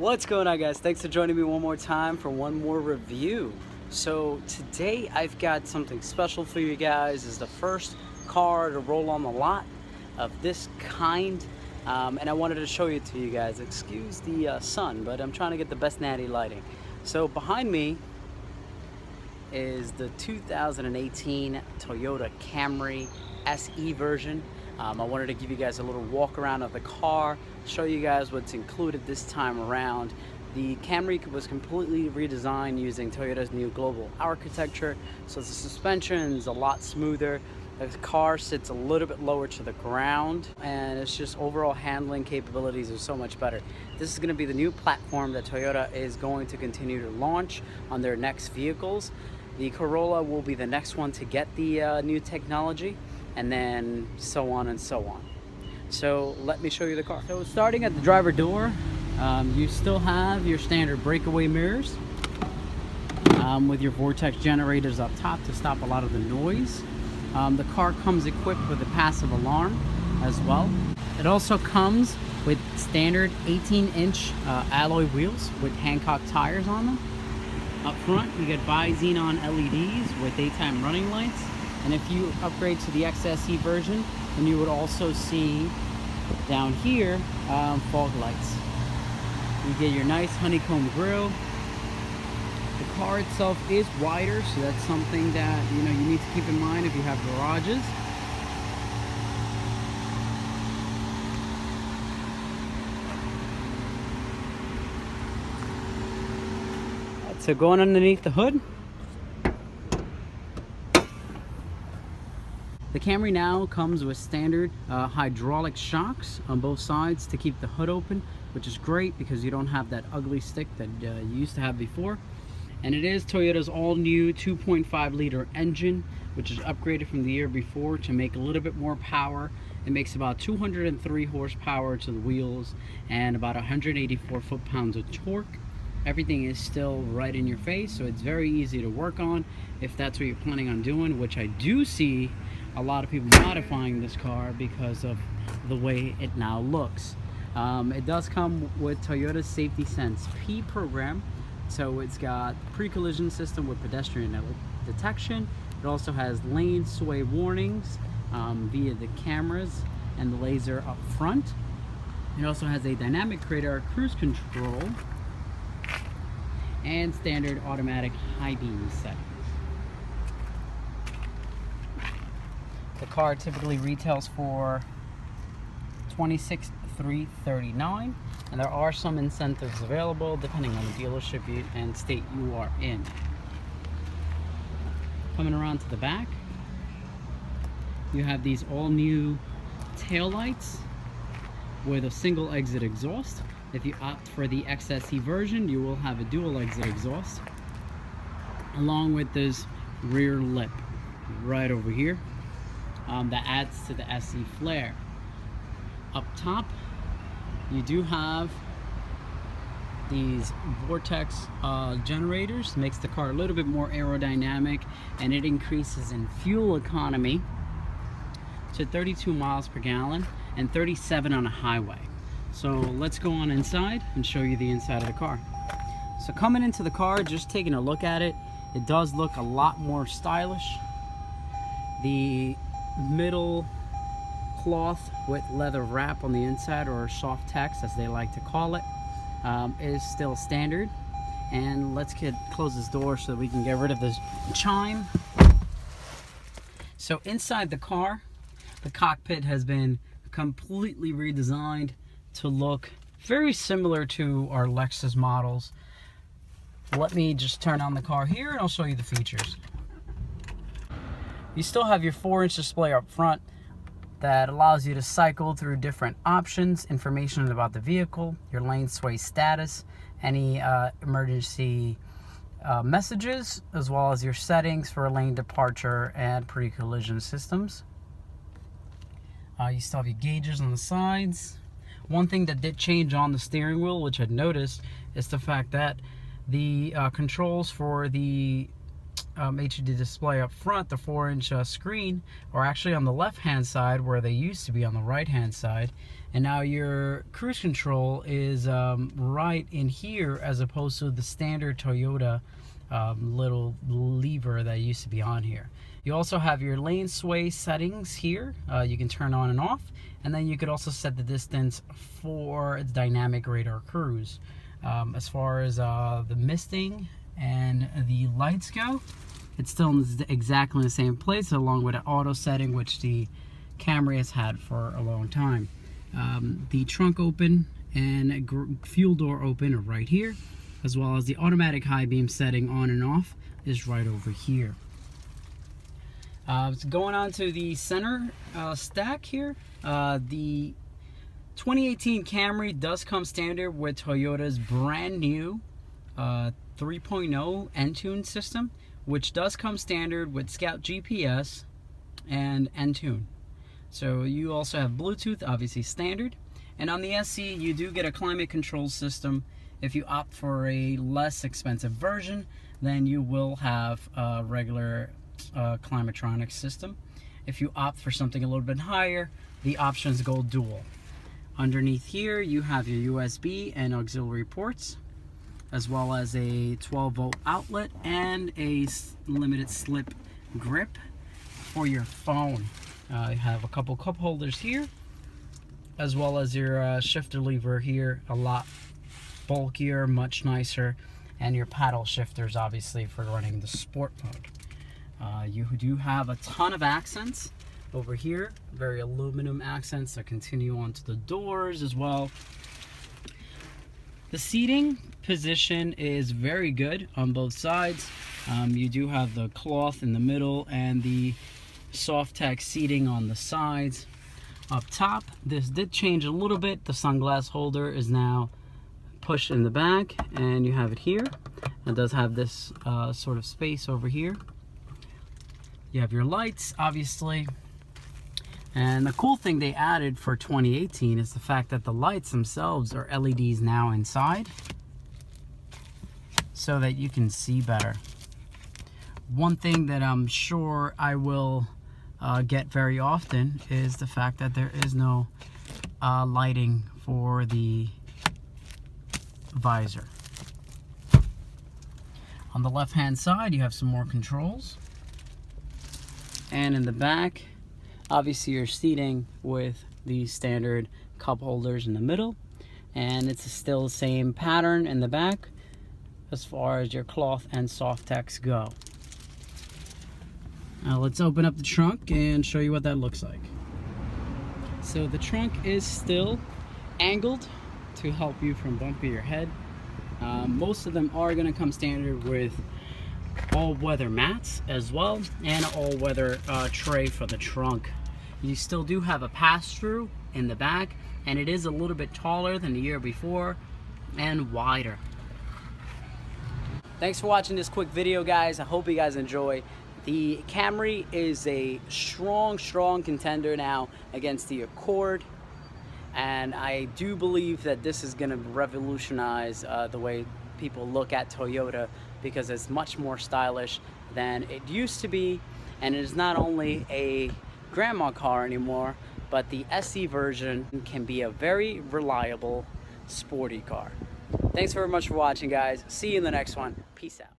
What's going on, guys? Thanks for joining me one more time for one more review. So today I've got something special for you guys. It's the first car to roll on the lot of this kind, and I wanted to show it to you guys. Excuse the sun, but I'm trying to get the best natty lighting. So behind me is the 2018 Toyota Camry SE version. I wanted to give you guys a little walk around of the car, show you guys what's included this time around. The Camry was completely redesigned using Toyota's new global architecture, so the suspension's a lot smoother. The car sits a little bit lower to the ground, and it's just overall handling capabilities are so much better. This is going to be the new platform that Toyota is going to continue to launch on their next vehicles. The Corolla will be the next one to get the new technology, and then so on and so on. So let me show you the car. So starting at the driver door, you still have your standard breakaway mirrors with your vortex generators up top to stop a lot of the noise. The car comes equipped with a passive alarm as well. It also comes with standard 18-inch alloy wheels with Hancock tires on them. Up front, you get bi-xenon LEDs with daytime running lights. And if you upgrade to the XSE version, then you would also see down here fog lights. You get your nice honeycomb grille. The car itself is wider, so that's something that you need to keep in mind if you have garages. So going underneath the hood, the Camry now comes with standard hydraulic shocks on both sides to keep the hood open, which is great because you don't have that ugly stick that you used to have before. And it is Toyota's all-new 2.5 liter engine, which is upgraded from the year before to make a little bit more power. It makes about 203 horsepower to the wheels and about 184 foot-pounds of torque. Everything is still right in your face, so it's very easy to work on if that's what you're planning on doing, which I do see a lot of people modifying this car because of the way it now looks. It does come with Toyota's Safety Sense P program, so it's got pre-collision system with pedestrian detection. It also has lane sway warnings via the cameras and the laser up front. It also has a dynamic radar cruise control and standard automatic high beam settings. The car typically retails for $26,339, and there are some incentives available depending on the dealership and state you are in. Coming around to the back, you have these all-new taillights with a single exit exhaust. If you opt for the XSE version, you will have a dual exit exhaust along with this rear lip right over here that adds to the SE flair. Up top, you do have these vortex generators. Makes the car a little bit more aerodynamic, and it increases in fuel economy to 32 miles per gallon and 37 on a highway. So let's go on inside and show you the inside of the car. So coming into the car, just taking a look at it, it does look a lot more stylish. The middle cloth with leather wrap on the inside, or soft text as they like to call it, is still standard. And let's close this door so that we can get rid of this chime. So inside the car, the cockpit has been completely redesigned to look very similar to our Lexus models. Let me just turn on the car here and I'll show you the features. You still have your 4-inch display up front that allows you to cycle through different options, information about the vehicle, your lane sway status, any emergency messages, as well as your settings for lane departure and pre-collision systems. You still have your gauges on the sides. One thing that did change on the steering wheel, which I'd noticed, is the fact that the controls for the HD display up front, the 4-inch screen, are actually on the left hand side where they used to be on the right hand side. And now your cruise control is right in here, as opposed to the standard Toyota little lever that used to be on here. You also have your lane sway settings here. You can turn on and off, and then you could also set the distance for dynamic radar cruise. As far as the misting and the lights go, it's still exactly in the same place, along with an auto setting, which the Camry has had for a long time. The trunk open and fuel door open are right here, as well as the automatic high beam setting on and off is right over here. So going on to the center stack here, the 2018 Camry does come standard with Toyota's brand new 3.0 Entune system, which does come standard with Scout GPS and Entune. So you also have Bluetooth, obviously standard. And on the SE, you do get a climate control system. If you opt for a less expensive version, then you will have a regular Climatronic system. If you opt for something a little bit higher, the options go dual. Underneath here, you have your USB and auxiliary ports, as well as a 12-volt outlet and a limited slip grip for your phone. You have a couple cup holders here, as well as your shifter lever here, a lot bulkier, much nicer, and your paddle shifters, obviously, for running the sport mode. You do have a ton of accents over here, very aluminum accents that continue onto the doors as well. The seating position is very good on both sides. You do have the cloth in the middle and the soft tech seating on the sides. Up top, this did change a little bit. The sunglass holder is now pushed in the back, and you have it here. It does have this sort of space over here. You have your lights, obviously. And the cool thing they added for 2018 is the fact that the lights themselves are LEDs now inside, so that you can see better. One thing that I'm sure I will get very often is the fact that there is no lighting for the visor. On the left hand side, you have some more controls, and in the back, obviously your seating with the standard cup holders in the middle, and it's still the same pattern in the back as far as your cloth and soft techs go. Now let's open up the trunk and show you what that looks like. So the trunk is still angled to help you from bumping your head. Most of them are going to come standard with all-weather mats as well, and all-weather tray for the trunk. You still do have a pass-through in the back, and it is a little bit taller than the year before and wider. Thanks for watching this quick video, guys. I hope you guys enjoy. The Camry is a strong contender now against the Accord, and I do believe that this is going to revolutionize the way people look at Toyota, because it's much more stylish than it used to be, and it is not only a grandma car anymore, but the SE version can be a very reliable sporty car. Thanks very much for watching, guys. See you in the next one. Peace out.